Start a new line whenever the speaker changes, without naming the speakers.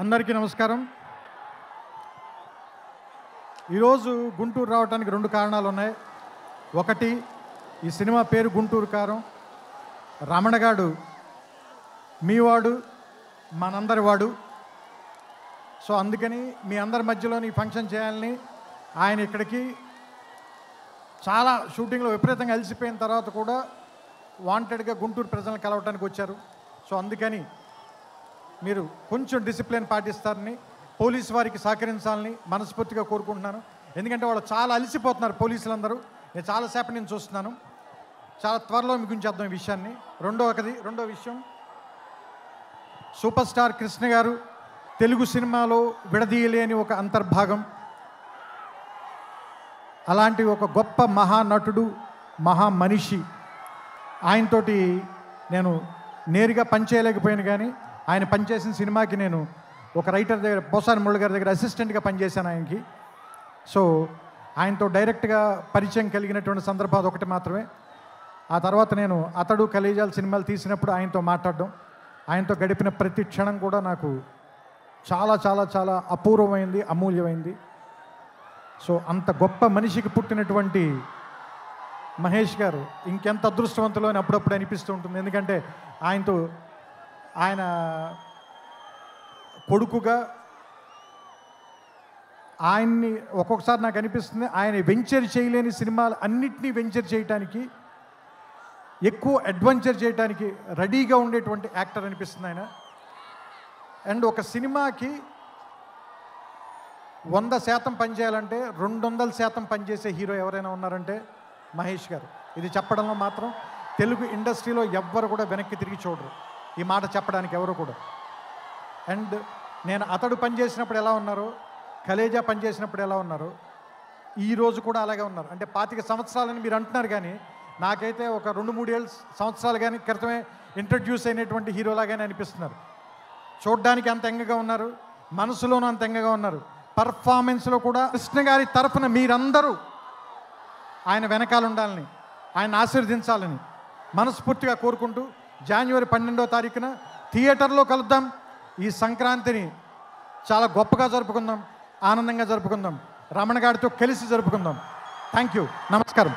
అందరికీ నమస్కారం. ఈరోజు గుంటూరు రావడానికి రెండు కారణాలు ఉన్నాయి. ఒకటి, ఈ సినిమా పేరు గుంటూరు కారం. రమణగాడు మీవాడు, మనందరి వాడు. సో అందుకని మీ అందరి మధ్యలోని ఫంక్షన్ చేయాలని ఆయన ఇక్కడికి చాలా షూటింగ్లో విపరీతంగా అలసిపోయిన తర్వాత కూడా వాంటెడ్గా గుంటూరు ప్రజలను కలవటానికి వచ్చారు. సో అందుకని మీరు కొంచెం డిసిప్లిన్ పాటిస్తారని, పోలీసు వారికి సహకరించాలని మనస్ఫూర్తిగా కోరుకుంటున్నాను. ఎందుకంటే వాళ్ళు చాలా అలసిపోతున్నారు పోలీసులందరూ. నేను చాలాసేపు నేను చూస్తున్నాను. చాలా త్వరలో మీకు ఉంచేద్దాం ఈ విషయాన్ని. రెండో విషయం, సూపర్ స్టార్ కృష్ణ గారు తెలుగు సినిమాలో విడదీయలేని ఒక అంతర్భాగం. అలాంటి ఒక గొప్ప మహానటుడు, మహామనిషి. ఆయనతోటి నేను నేరుగా పనిచేయలేకపోయాను, కానీ ఆయన పనిచేసిన సినిమాకి నేను ఒక రైటర్ దగ్గర, పోసాని మురళి గారి దగ్గర అసిస్టెంట్గా పనిచేశాను ఆయనకి. సో ఆయనతో డైరెక్ట్గా పరిచయం కలిగినటువంటి సందర్భం అదొకటి మాత్రమే. ఆ తర్వాత నేను అతడు కలేజాల సినిమాలు తీసినప్పుడు ఆయనతో మాట్లాడడం, ఆయనతో గడిపిన ప్రతి క్షణం కూడా నాకు చాలా చాలా చాలా అపూర్వమైంది, అమూల్యమైంది. సో అంత గొప్ప మనిషికి పుట్టినటువంటి మహేష్ గారు ఇంకెంత అదృష్టవంతులు అని అప్పుడప్పుడు అనిపిస్తూ ఉంటుంది. ఎందుకంటే ఆయన కొడుకుగా ఆయన్ని ఒక్కొక్కసారి నాకు అనిపిస్తుంది, ఆయన వెంచర్ చేయలేని సినిమాలు అన్నిటినీ వెంచర్ చేయటానికి, ఎక్కువ అడ్వెంచర్ చేయడానికి రెడీగా ఉండేటువంటి యాక్టర్ అనిపిస్తుంది ఆయన. అండ్ ఒక సినిమాకి 100% పనిచేయాలంటే 200% పనిచేసే హీరో ఎవరైనా ఉన్నారంటే మహేష్ గారు. ఇది చెప్పడంలో మాత్రం తెలుగు ఇండస్ట్రీలో ఎవ్వరు కూడా వెనక్కి తిరిగి చూడరు ఈ మాట చెప్పడానికి, ఎవరు కూడా. అండ్ నేను అతడు పనిచేసినప్పుడు ఎలా ఉన్నారో, కలేజా పనిచేసినప్పుడు ఎలా ఉన్నారో, ఈరోజు కూడా అలాగే ఉన్నారు. అంటే 25 సంవత్సరాలని మీరు అంటున్నారు, కానీ నాకైతే ఒక 2-3 సంవత్సరాలు కానీ క్రితమే ఇంట్రడ్యూస్ అయినటువంటి హీరోలాగానే అనిపిస్తున్నారు. చూడ్డానికి అంత ఎంగగా ఉన్నారు, మనసులోనూ అంత ఎంగగా ఉన్నారు. పర్ఫార్మెన్స్లో కూడా కృష్ణ గారి తరఫున మీరందరూ ఆయన వెనకాల ఉండాలని, ఆయన ఆశీర్వదించాలని మనస్ఫూర్తిగా కోరుకుంటూ, జనవరి 12వ తారీఖున థియేటర్లో కలుద్దాం. ఈ సంక్రాంతిని చాలా గొప్పగా జరుపుకుందాం, ఆనందంగా జరుపుకుందాం, రమణ గారితో కలిసి జరుపుకుందాం. Thank you. నమస్కారం.